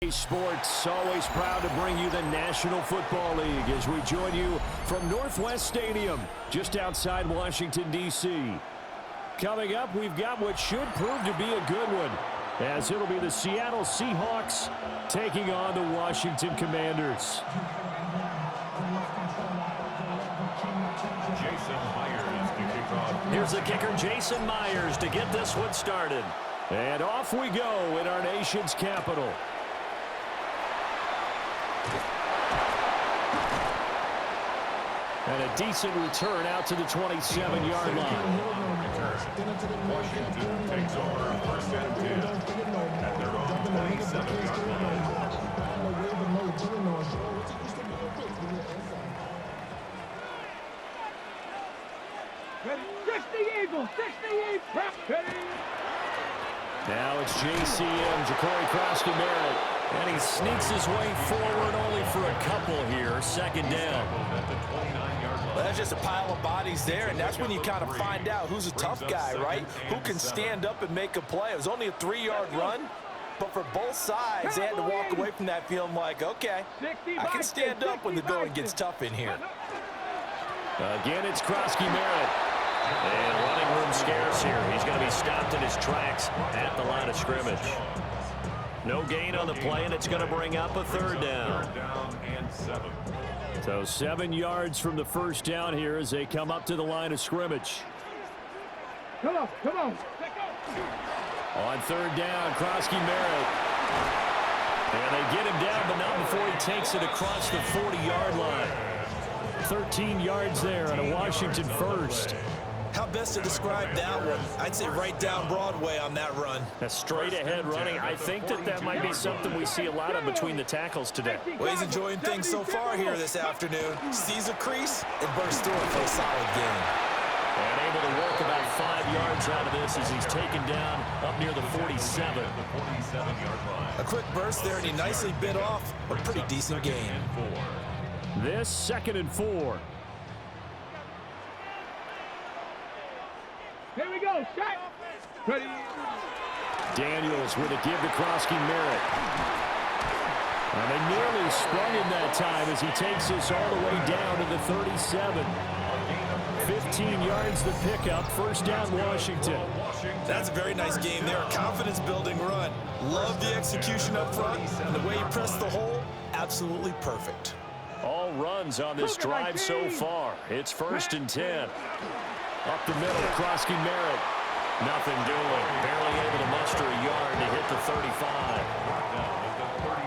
Sports, always proud to bring you the National Football League as we join you from Northwest Stadium, just outside Washington, D.C. Coming up, we've got what should prove to be a good one, as it'll be the Seattle Seahawks taking on the Washington Commanders. Here's the kicker, Jason Myers, to get this one started. And off we go in our nation's capital. And a decent return out to the 27-yard line. Washington takes over first and 10 at their own 27-yard line. Now it's JCM, Ja'Cory Crosby-Merritt, and he sneaks his way forward only for a couple here, second down. Well, that's just a pile of bodies there, and that's when you kind of find out who's a tough guy, right? Who can stand up and make a play. It was only a 3-yard run, but for both sides, they had to walk away from that feeling like, okay, I can stand up when the going gets tough in here. Again, it's Crosby-Merritt. And running room scarce here. He's going to be stopped in his tracks at the line of scrimmage. No gain on the play, and it's going to bring up a third down. So 7 yards from the first down here as they come up to the line of scrimmage. Come on. On third down, Crosby-Merritt. And they get him down, but not before he takes it across the 40-yard line. 13 yards there on a Washington first. How best to describe that one? I'd say right down Broadway on that run. A straight-ahead running. I think that might be something we see a lot of between the tackles today. Well, he's enjoying things so far here this afternoon. Sees a crease and bursts through it for a solid gain. And able to work about 5 yards out of this as he's taken down up near the 47. A quick burst there, and he nicely bit off a pretty decent gain. This 2nd and 4. Here we go, shot. Ready. Daniels with a give to Crosby-Merritt. And they nearly sprung him that time as he takes this all the way down to the 37. 15 yards the pickup, first down Washington. That's a very nice game there, a confidence-building run. Love the execution up front, and the way he pressed the hole, absolutely perfect. All runs on this drive so far. It's 1st and 10. Up the middle, Crosby-Merritt. Nothing doing. Barely able to muster a yard to hit the 35.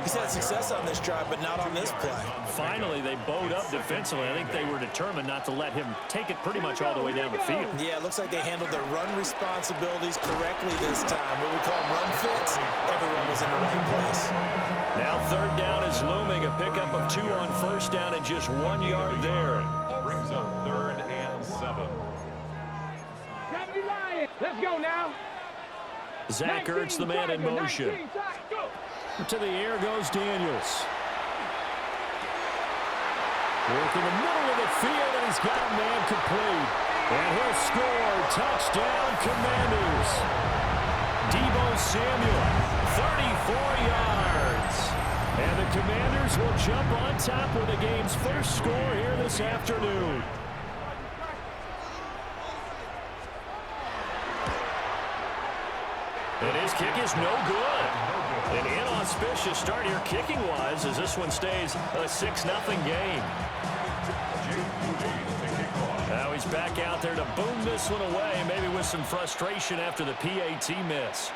He's had success on this drive, but not on this play. Finally, they bowed up defensively. I think they were determined not to let him take it pretty much all the way down the field. Yeah, it looks like they handled their run responsibilities correctly this time. What we call run fits, everyone was in the right place. Now third down is looming. A pickup of 2 on first down and just 1 yard there. Brings up 3rd and 7. Let's go now. Zach Ertz, the man in motion. To the air goes Daniels. Working the middle of the field, and he's got a man complete. And he'll score. Touchdown, Commanders. Deebo Samuel, 34 yards. And the Commanders will jump on top with the game's first score here this afternoon. And his kick is no good. An inauspicious start here kicking-wise as this one stays a 6-0 game. Now he's back out there to boom this one away, maybe with some frustration after the PAT miss.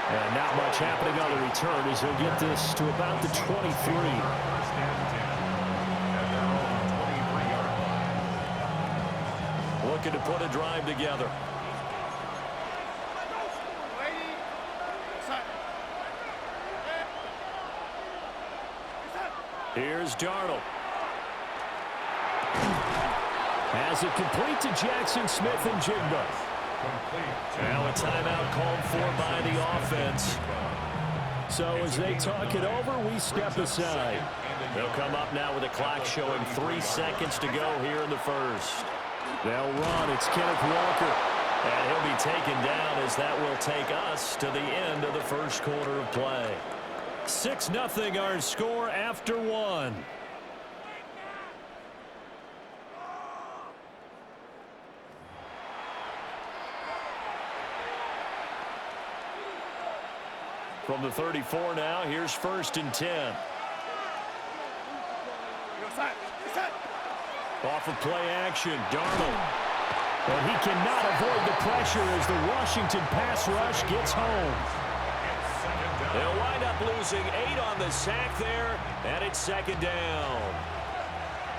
And not much happening on the return as he'll get this to about the 23. Looking to put a drive together. Here's Darnold. Has it complete to Jackson Smith and Jigba. Now a timeout called for by the offense. So as they talk it over, we step aside. They'll come up now with the clock showing 3 seconds to go here in the first. They'll run. It's Kenneth Walker. And he'll be taken down as that will take us to the end of the first quarter of play. 6-0 our score after one. From the 34 now, here's 1st and 10. Off of play action, Darnold. And he cannot avoid the pressure as the Washington pass rush gets home. They'll wind up losing 8 on the sack there, and it's 2nd down.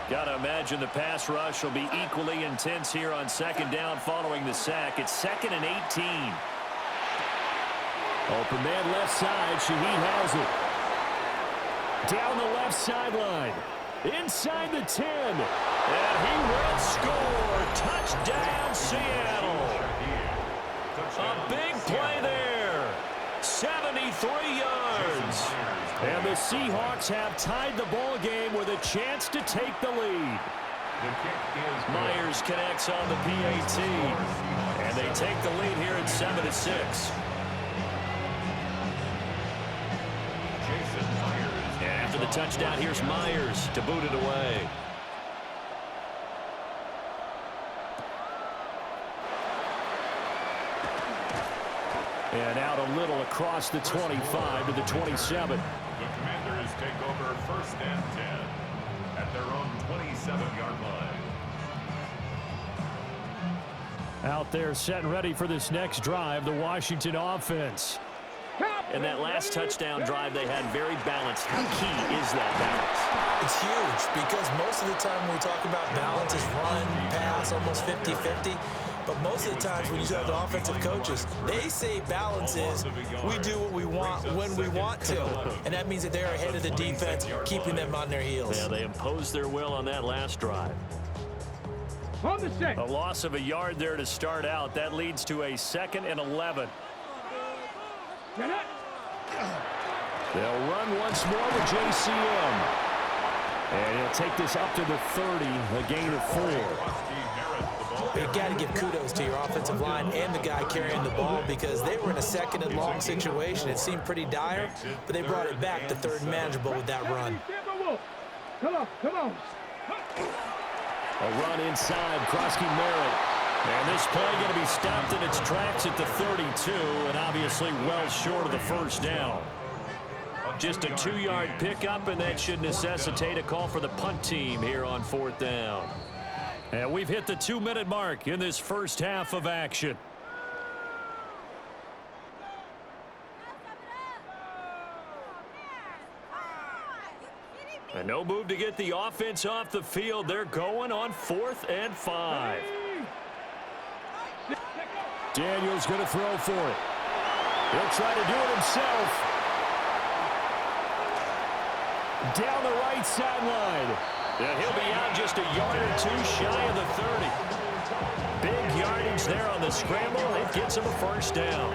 Got to imagine the pass rush will be equally intense here on 2nd down following the sack. It's 2nd and 18. Open man left side. Shaheed has it. Down the left sideline. Inside the 10. And he will score. Touchdown, Seattle. A big play there. 73 yards. And the Seahawks have tied the ball game with a chance to take the lead. Myers connects on the PAT. And they take the lead here at 7-6. And after the touchdown, here's Myers to boot it away. And out a little across the 25 to the 27. The Commanders take over 1st and 10 at their own 27-yard line. Out there set and ready for this next drive, the Washington offense. And that last touchdown drive they had very balanced. How key is that balance? It's huge because most of the time when we talk about balance is run, pass, almost 50-50. But most of the times when you talk to offensive coaches, they say balance is we do what we want when we want to. And that means that they're ahead of the defense, keeping them on their heels. Yeah, they imposed their will on that last drive. A loss of a yard there to start out. That leads to a 2nd and 11. They'll run once more with JCM. And he'll take this up to the 30, a gain of 4. You got to give kudos to your offensive line and the guy carrying the ball because they were in a 2nd and long situation. It seemed pretty dire, but they brought it back to 3rd and manageable with that run. Come on. A run inside, Krosky Merritt. And this play going to be stopped in its tracks at the 32, and obviously well short of the 1st down. Just a 2-yard pickup, and that should necessitate a call for the punt team here on 4th down. And we've hit the 2-minute mark in this first half of action. And no move to get the offense off the field. They're going on 4th and 5. Daniels going to throw for it. He'll try to do it himself. Down the right sideline. And he'll be out just a yard or 2 shy of the 30. Big yardage there on the scramble. It gets him a 1st down.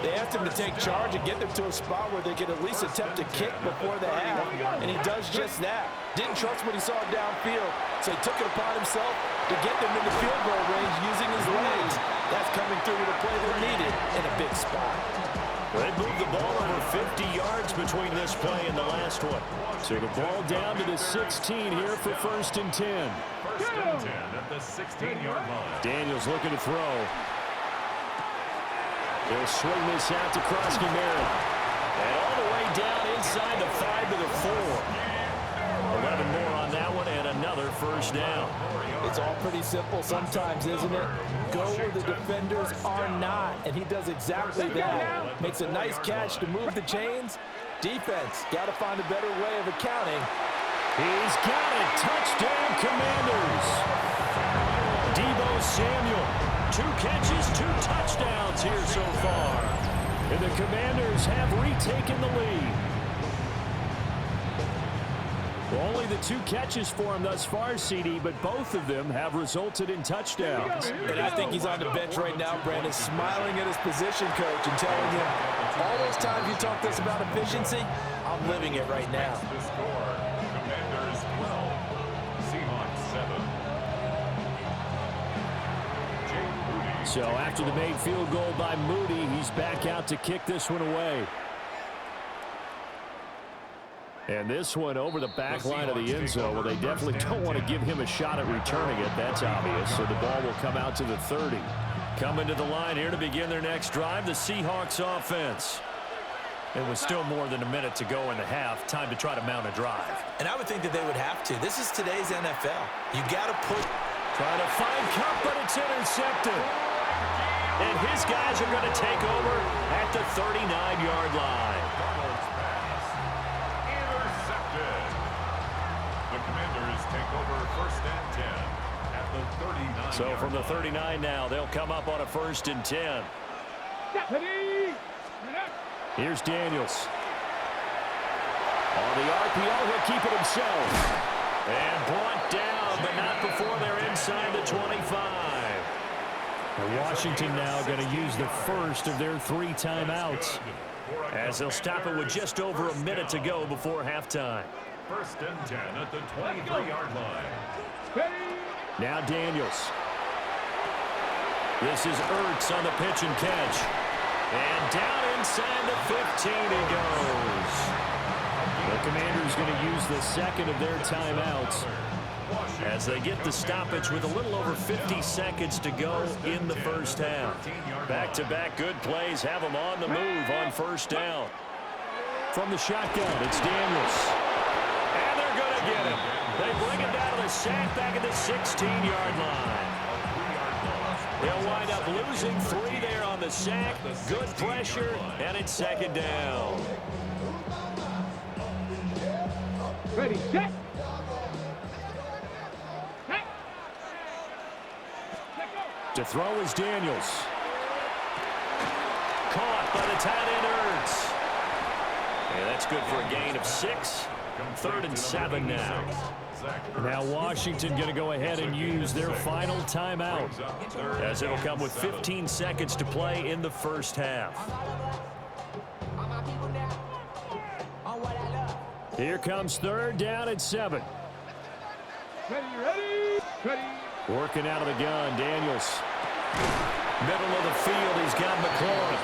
They asked him to take charge and get them to a spot where they could at least attempt a kick before the half, and he does just that. Didn't trust what he saw downfield, so he took it upon himself to get them into field goal range using his legs. That's coming through with a play they're needed in a big spot. They moved the ball over 50 yards between this play and the last one. So the ball down to the 16 here for 1st and 10. 1st and 10 at the 16-yard line. Daniels looking to throw. He'll swing this out to Krosky Merritt. And all the way down inside the 5 to the 4. 11 more on that one and another 1st down. It's all pretty simple sometimes, isn't it? Go where the defenders are not, and he does exactly that. Makes a nice catch to move the chains. Defense, got to find a better way of accounting. He's got it. Touchdown, Commanders. Deebo Samuel. 2 catches, 2 touchdowns here so far. And the Commanders have retaken the lead. Only the 2 catches for him thus far, CD, but both of them have resulted in touchdowns. And I think he's on the bench right now, Brandon, smiling at his position coach and telling him, all those times you talk to us about efficiency, I'm living it right now. The score, Commanders 12, Seahawks 7. So after the made field goal by Moody, he's back out to kick this one away. And this one over the back line of the end zone. Well, they definitely don't want to give him a shot at returning it. That's obvious. So the ball will come out to the 30. Coming to the line here to begin their next drive, the Seahawks offense. And with still more than a minute to go in the half, time to try to mount a drive. And I would think that they would have to. This is today's NFL. You got to put... Trying to find Kupp, but it's intercepted. And his guys are going to take over at the 39-yard line. Intercepted. The Commanders take over first and 10 at the 39. So from the 39 now, they'll come up on a 1st and 10. Here's Daniels. On the RPO, he'll keep it himself. And brought down, but not before they're inside the 25. And Washington now going to use the first of their 3 timeouts, as they'll stop it with just over a minute to go before halftime. First and 10 at the 23-yard line. Now Daniels. This is Ertz on the pitch and catch. And down inside the 15 he goes. The Commanders going to use the second of their timeouts as they get the stoppage with a little over 50 seconds to go in the first half. Back-to-back good plays have them on the move on first down. From the shotgun, it's Daniels. And they're going to get him. They bring him down to the sack back at the 16-yard line. They'll wind up losing 3 there on the sack. Good pressure, and it's second down. Ready, set. To throw is Daniels. Caught by the tight end Ertz. And that's good for a gain of 6. 3rd and 7 now. Now Washington going to go ahead and use their final timeout, as it'll come with 15 seconds to play in the first half. Here comes 3rd down at 7. Ready. Working out of the gun, Daniels. Middle of the field, he's got McLaurin.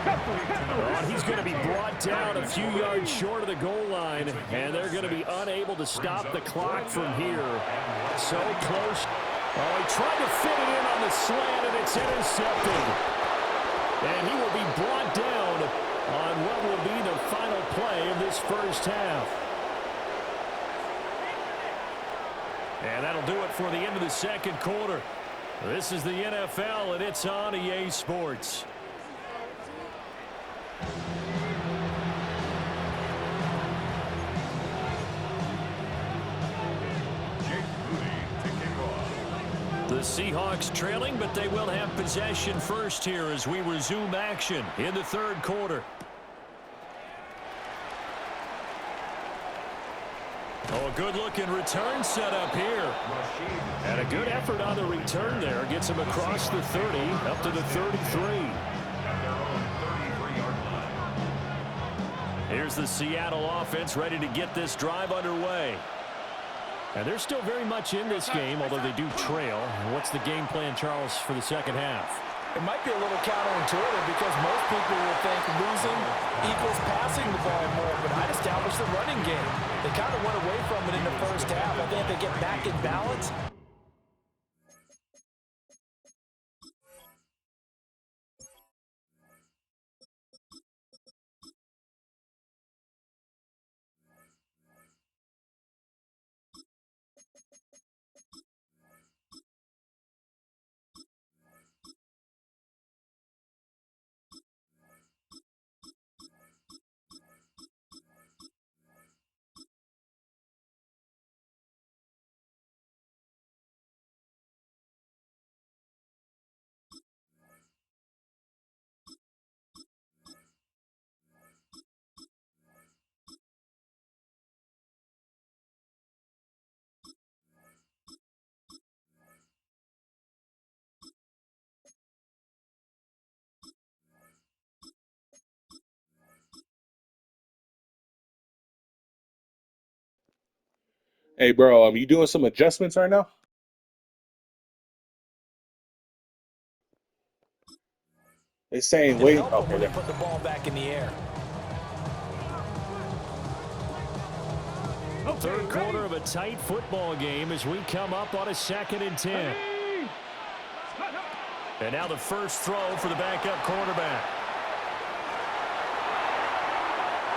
Oh, he's going to be brought down a few yards short of the goal line, and they're going to be unable to stop the clock from here. So close. Oh, he tried to fit it in on the slant, and it's intercepted. And he will be brought down on what will be the final play of this first half. And that'll do it for the end of the second quarter. This is the NFL, and it's on EA Sports. The Seahawks trailing, but they will have possession first here as we resume action in the third quarter. Oh, a good-looking return set up here. And a good effort on the return there. Gets him across the 30, up to the 33. Here's the Seattle offense ready to get this drive underway. And they're still very much in this game, although they do trail. What's the game plan, Charles, for the second half? It might be a little counterintuitive because most people will think losing equals passing the ball more, but I'd establish the running game. They kind of went away from it in the first half. I think if they get back in balance. Hey, bro, you doing some adjustments right now? They saying To wait. help them Okay, when they there. put the ball back in the air. Third quarter of a tight football game as we come up on a 2nd and 10. And now the first throw for the backup quarterback.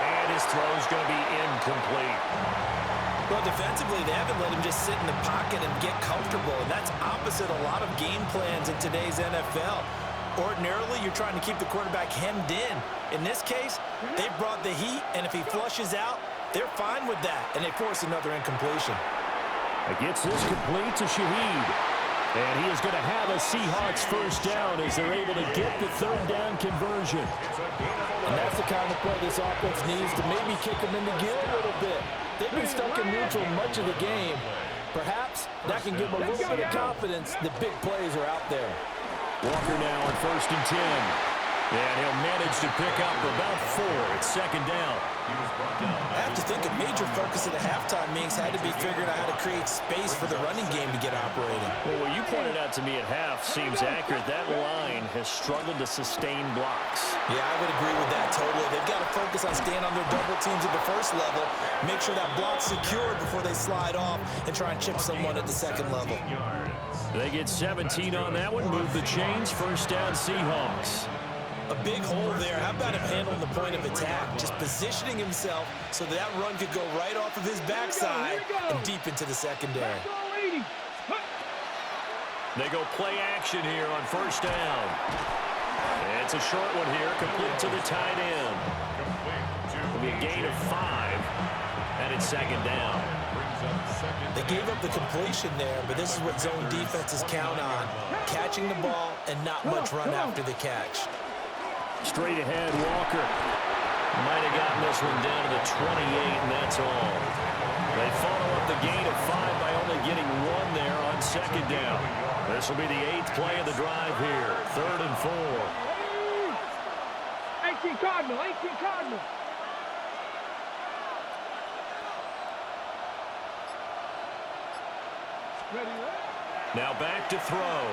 And his throw's going to be incomplete. Well, defensively, they haven't let him just sit in the pocket and get comfortable, and that's opposite a lot of game plans in today's NFL. Ordinarily, you're trying to keep the quarterback hemmed in. In this case, they brought the heat, and if he flushes out, they're fine with that, and they force another incompletion. It gets this complete to Shaheed. And he is going to have a Seahawks first down as they're able to get the 3rd down conversion. And that's the kind of play this offense needs to maybe kick them into gear a little bit. They've been stuck in neutral much of the game. Perhaps that can give them a little bit of confidence that big plays are out there. Walker now on 1st and 10. And he'll manage to pick up about 4 at 2nd down. I have to think a major focus of the halftime meetings had to be figuring out how to create space for the running game to get operating. Well, what you pointed out to me at half seems accurate. That line has struggled to sustain blocks. Yeah, I would agree with that totally. They've got to focus on staying on their double teams at the first level, make sure that block's secured before they slide off, and try and chip someone at the 2nd level. They get 17 on that one, move the chains, first down Seahawks. A big hole there. How about him handling the point of attack? Just positioning himself so that run could go right off of his backside and deep into the secondary. They go play action here on first down. It's a short one here, complete to the tight end. It'll be a gain of 5, and it's 2nd down. They gave up the completion there, but this is what zone defenses count on. Catching the ball and not much run after the catch. Straight ahead, Walker. Might have gotten this one down to the 28, and that's all. They follow up the gain of 5 by only getting 1 there on 2nd down. This will be the 8th play of the drive here. 3rd and 4. 18 Cardinal, 18 Cardinal. Ready, Now back to throw.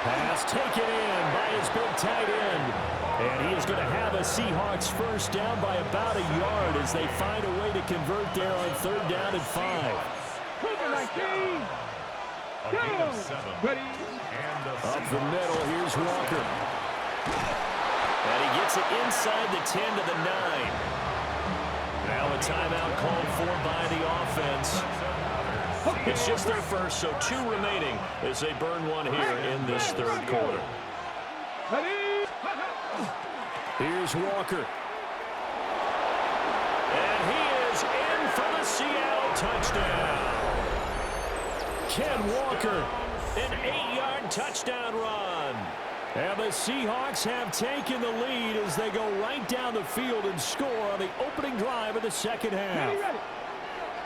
Pass taken in by his big tight end. And he is going to have a Seahawks first down by about a yard as they find a way to convert there on 3rd down and 5. Ready. Up the middle, here's Walker. And he gets it inside the 10 to the 9. Now a timeout called for by the offense. It's just their first, so 2 remaining as they burn one here in this 3rd quarter. Here's Walker. And he is in for the Seattle touchdown. Ken Walker, an 8-yard touchdown run. And the Seahawks have taken the lead as they go right down the field and score on the opening drive of the 2nd half.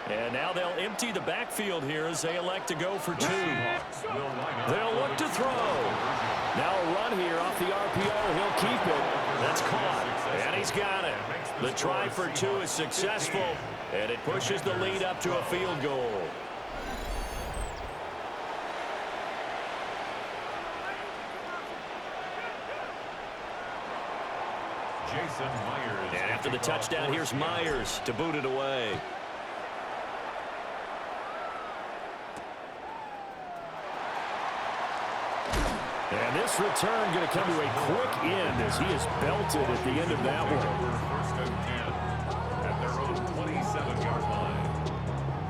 And now they'll empty the backfield here as they elect to go for 2. They'll look to throw. Now a run here off the RPO. He'll keep it. That's caught. And he's got it. The try for 2 is successful. And it pushes the lead up to a field goal. Jason Myers. And after the touchdown, here's Myers to boot it away. And this return going to come to a quick end as he is belted at the end of that one. First and 10 at their own 27-yard line.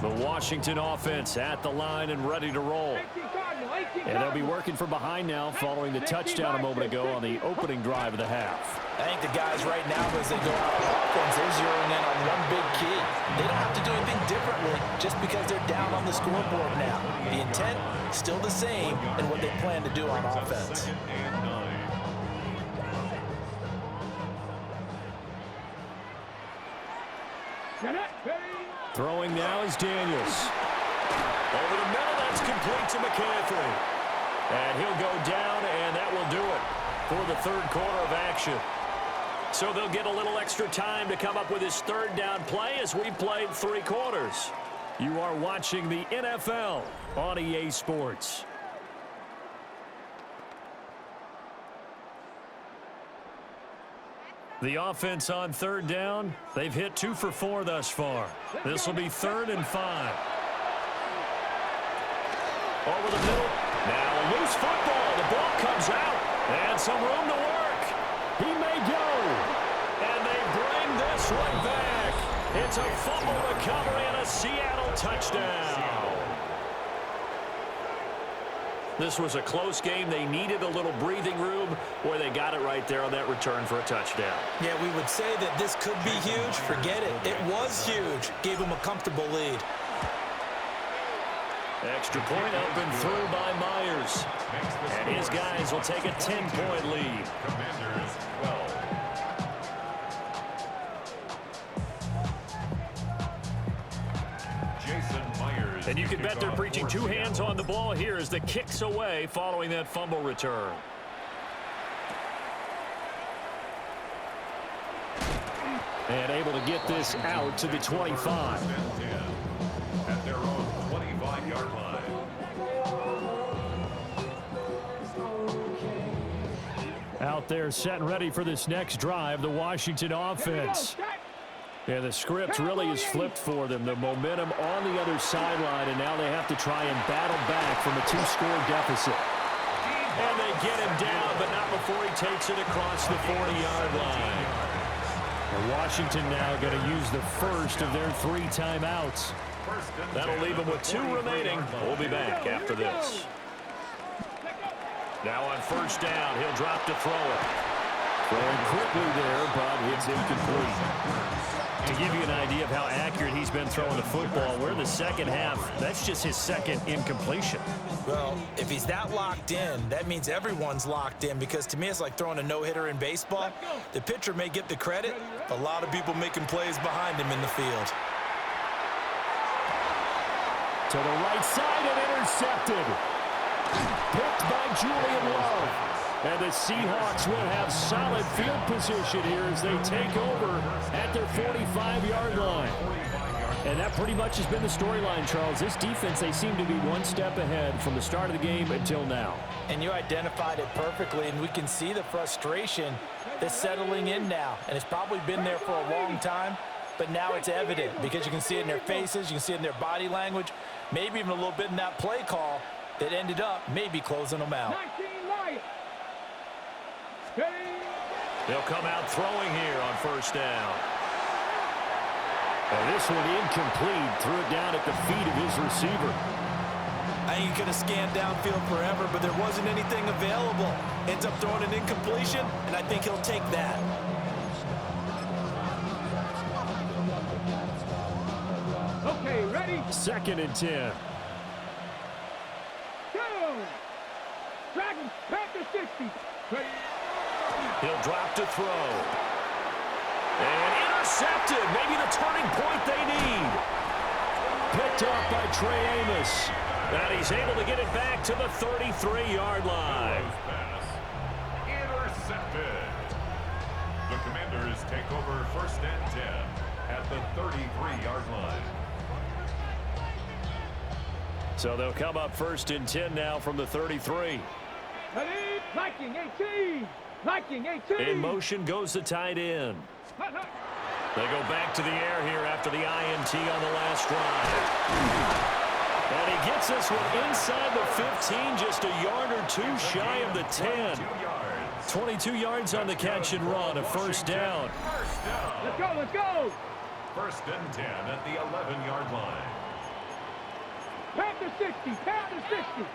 The Washington offense at the line and ready to roll. And they'll be working from behind now following the touchdown a moment ago on the opening drive of the half. I think the guys right now, as they go out on offense, they're zeroing in on one big key. They don't have to do anything differently just because they're down on the scoreboard now. The intent, still the same in what they plan to do on offense. Throwing now is Daniels. Over the middle, that's complete to McCaffrey. And he'll go down, and that will do it for the 3rd quarter of action. So they'll get a little extra time to come up with his 3rd down play as we played 3 quarters. You are watching the NFL on EA Sports. The offense on third down, they've hit 2 for 4 thus far. This will be 3rd and 5. Over the middle. Now a loose football. The ball comes out. And some room to work. He may go. And they bring this one back. It's a fumble recovery and a Seattle touchdown. This was a close game. They needed a little breathing room where they got it right there on that return for a touchdown. Yeah, we would say that this could be huge. Forget it. It was huge. Gave them a comfortable lead. Extra point up and through by Myers. And his guys will take a 10-point lead. Commanders 12. Jason Myers. And you can bet they're preaching 2 hands on the ball here as the kick's away following that fumble return. And able to get this out to the 25. At their own 25-yard line. Out there set and ready for this next drive, the Washington offense. Yeah, the script really is flipped for them. The momentum on the other sideline, and now they have to try and battle back from a 2-score deficit. And they get him down, but not before he takes it across the 40-yard line. And Washington now going to use the first of their 3 timeouts. That'll leave them with 2 remaining. We'll be back after this. Now on first down, he'll drop to throw it. Throwing quickly there, but it's incomplete. To give you an idea of how accurate he's been throwing the football, we're in the second half. That's just his second incompletion. Well, if he's that locked in, that means everyone's locked in, because to me it's like throwing a no-hitter in baseball. The pitcher may get the credit, but a lot of people making plays behind him in the field. To the right side and intercepted. Picked by Julian Love. And the Seahawks will have solid field position here as they take over at their 45-yard line. And that pretty much has been the storyline, Charles. This defense, they seem to be one step ahead from the start of the game until now. And you identified it perfectly, and we can see the frustration that's settling in now. And it's probably been there for a long time, but now it's evident because you can see it in their faces, you can see it in their body language, maybe even a little bit in that play call that ended up maybe closing them out. They'll come out throwing here on first down. And this one incomplete. Threw it down at the feet of his receiver. I think he could have scanned downfield forever, but there wasn't anything available. Ends up throwing an incompletion, and I think he'll take that. Okay, ready? 2nd and 10. Go! Dragons, Panther 60. Ready? He'll drop to throw. And intercepted. Maybe the turning point they need. Picked up by Trey Amos. And he's able to get it back to the 33-yard line. Intercepted. The Commanders take over 1st and 10 at the 33-yard line. So they'll come up 1st and 10 now from the 33. Ready? Viking 18. Viking 18. In motion goes the tight end. They go back to the air here after the INT on the last drive. And he gets this one inside the 15, just a yard or 2 shy of the 10. 22 yards on the catch and run, a first down. Let's go, let's go. 1st and 10 at the 11-yard line. Panther 60, Panther 60.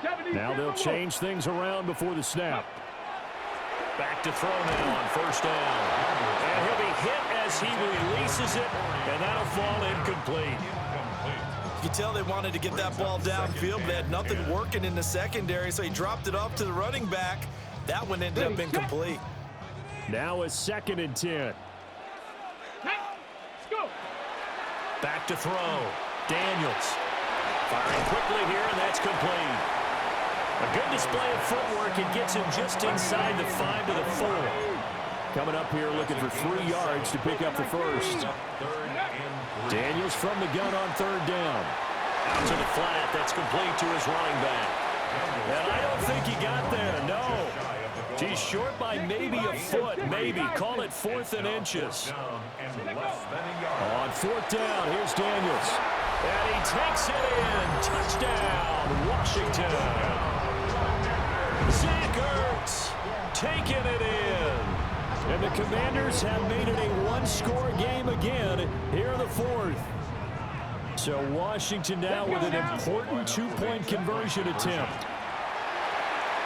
70. Now they'll change things around before the snap. Back to throw now on first down. And he'll be hit as he releases it, and that'll fall incomplete. You can tell they wanted to get that ball downfield, but they had nothing working in the secondary, so he dropped it off to the running back. That one ended up incomplete. Now a 2nd and 10. Go. Back to throw. Daniels. Firing quickly here, and that's complete. A good display of footwork. It gets him just inside the 5 to the 4. Coming up here looking for 3 yards to pick up the first. Daniels from the gun on 3rd down. Out to the flat. That's complete to his running back. And I don't think he got there, no. He's short by maybe a foot, maybe. Call it 4th and inches. On 4th down, here's Daniels. And he takes it in. Touchdown, Washington. Zach Ertz taking it in. And the Commanders have made it a one-score game again here in the 4th. So Washington now with an important two-point conversion attempt.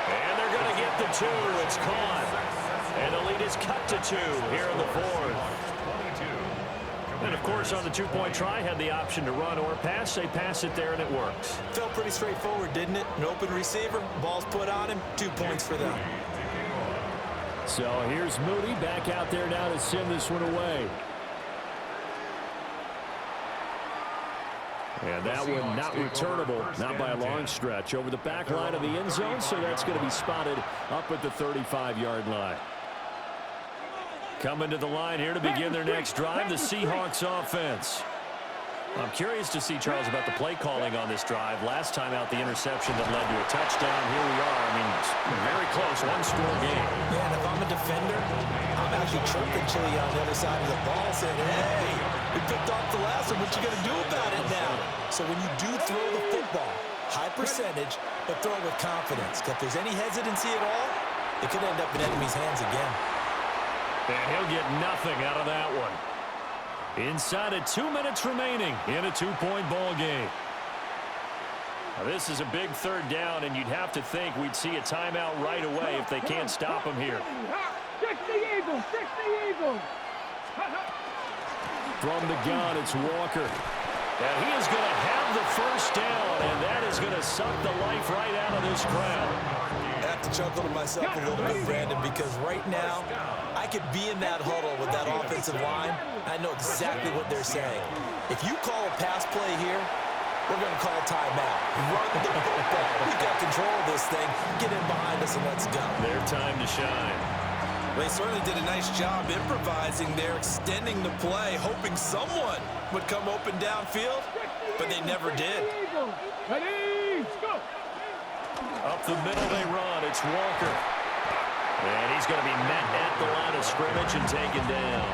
And they're going to get the 2. It's caught. And the lead is cut to 2 here in the 4th. And, of course, on the two-point try, had the option to run or pass. They pass it there, and it works. Felt pretty straightforward, didn't it? An open receiver, ball's put on him, 2 points for them. So here's Moody back out there now to send this one away. And that one not returnable, not by a long stretch. Over the back line of the end zone, so that's going to be spotted up at the 35-yard line. Coming to the line here to begin their next drive, the Seahawks offense. I'm curious to see, Charles, about the play calling on this drive. Last time out, the interception that led to a touchdown. Here we are. I mean, it's very close, one-score game. Yeah, and if I'm a defender, I'm actually chirping Chili on the other side of the ball, saying, hey, we picked off the last one. What you going to do about it now? So when you do throw the football, high percentage, but throw it with confidence. If there's any hesitancy at all, it could end up in enemy's hands again. And he'll get nothing out of that one. Inside of 2 minutes remaining in a two-point ball game. Now this is a big 3rd down, and you'd have to think we'd see a timeout right away if they can't stop him here. 60 Eagles, 60 Eagles. From the gun, it's Walker. And he is going to have the 1st down, and that is going to suck the life right out of this crowd. I have to chuckle to myself a little bit, Brandon, because right now I could be in that huddle with that offensive line. I know exactly what they're saying. If you call a pass play here, we're going to call timeout. Run the football. We've got control of this thing. Get in behind us and let's go. Their time to shine. They certainly did a nice job improvising there, extending the play, hoping someone would come open downfield, but they never did. Ready, go. Up the middle they run. It's Walker. And he's going to be met at the line of scrimmage and taken down.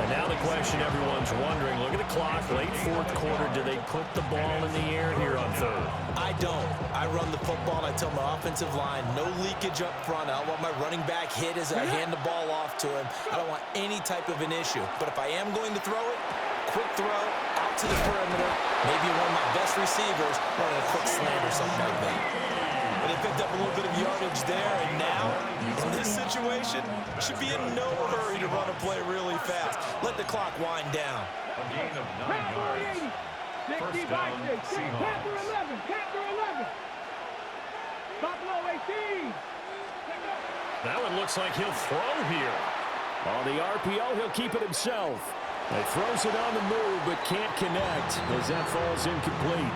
And now the question everyone's wondering, look at the clock, late 4th quarter, do they put the ball in the air here on 3rd? I don't. I run the football, and I tell my offensive line, no leakage up front. I don't want my running back hit as I hand the ball off to him. I don't want any type of an issue. But if I am going to throw it, quick throw, out to the perimeter, maybe one of my best receivers running a quick slant or something like that. But they picked up a little bit of yardage there, and now, in this situation, should be in no hurry to run a play really fast. Let the clock wind down. A gain of 9 yards. 1st down, Seahawks. Panther 11, Panther 11. Buffalo 18. That one looks like he'll throw here. On the RPO, he'll keep it himself. He throws it on the move, but can't connect as that falls incomplete.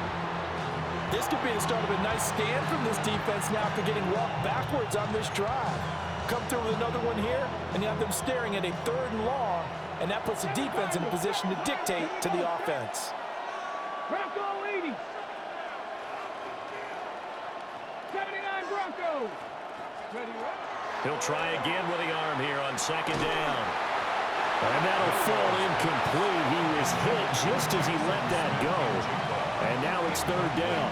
This could be the start of a nice stand from this defense now after getting walked backwards on this drive. Come through with another one here, and you have them staring at a 3rd and long, and that puts the defense in a position to dictate to the offense. Bronco 80. 79 Broncos. Ready, He'll try again with the arm here on 2nd down. And that'll fall incomplete. He was hit just as he let that go. And now it's 3rd down.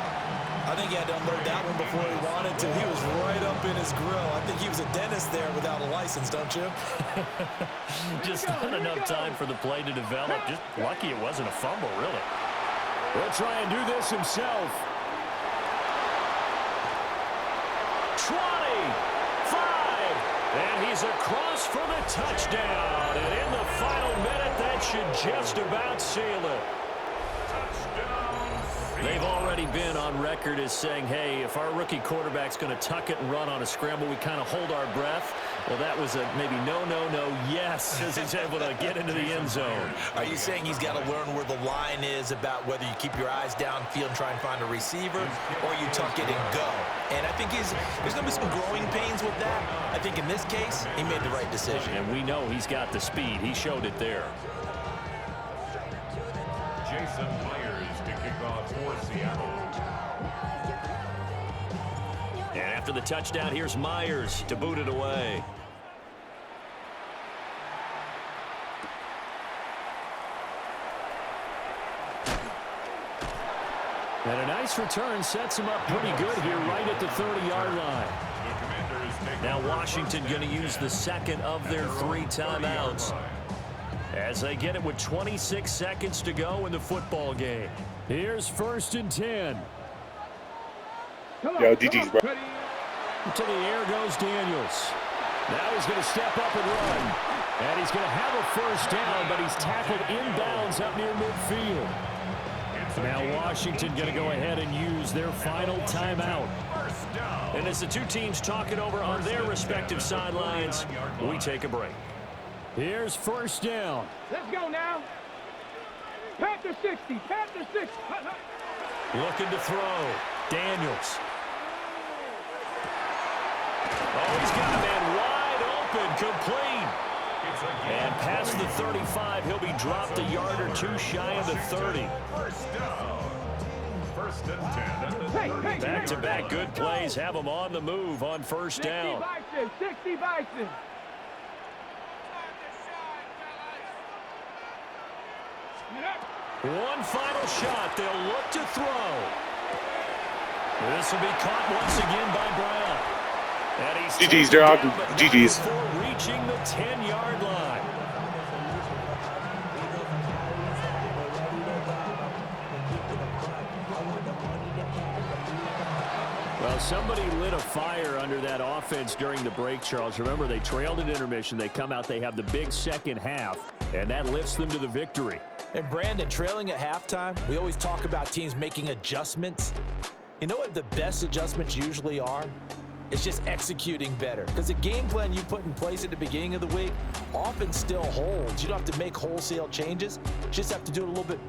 I think he had to unload that one before he wanted to. He was right up in his grill. I think he was a dentist there without a license, don't you? Just not enough time for the play to develop. Just lucky it wasn't a fumble, really. He'll try and do this himself. 20, 5, and he's across for the touchdown. And in the final minute, that should just about seal it. They've already been on record as saying, hey, if our rookie quarterback's going to tuck it and run on a scramble, we kind of hold our breath. Well, that was a maybe no, yes, as he's able to get into the end zone. Are you saying he's got to learn where the line is about whether you keep your eyes downfield and try and find a receiver, or you tuck it and go? And I think there's going to be some growing pains with that. I think in this case, he made the right decision. And we know he's got the speed. He showed it there. Jason Myers to kick off for Seattle. And after After the touchdown, here's Myers to boot it away. And a nice return sets him up pretty good here right at the 30-yard line. Now Washington going to use the second of their 3 timeouts as they get it with 26 seconds to go in the football game. Here's 1st and 10. Yo, GG's, bro. To the air goes Daniels. Now he's going to step up and run. And he's going to have a 1st down, but he's tackled inbounds up near midfield. Now Washington going to go ahead and use their final timeout. And as the two teams talk it over on their respective sidelines, we take a break. Here's 1st down. Let's go now. Panther 60. Panther 60. Looking to throw. Daniels. Oh, he's got a man wide open, complete. And past the 35, he'll be dropped a yard or 2 shy of the 30. 1st and 10. Back-to-back good plays have them on the move on 1st down. 60 Bison. One final shot. They'll look to throw. This will be caught once again by Brown. And he's GG's, dog. GG's. Before reaching the 10-yard line. Well, somebody lit a fire under that offense during the break, Charles. Remember, they trailed at intermission. They come out, they have the big second half, and that lifts them to the victory. And Brandon, trailing at halftime, we always talk about teams making adjustments. You know what the best adjustments usually are? It's just executing better. Because the game plan you put in place at the beginning of the week often still holds. You don't have to make wholesale changes. You just have to do it a little bit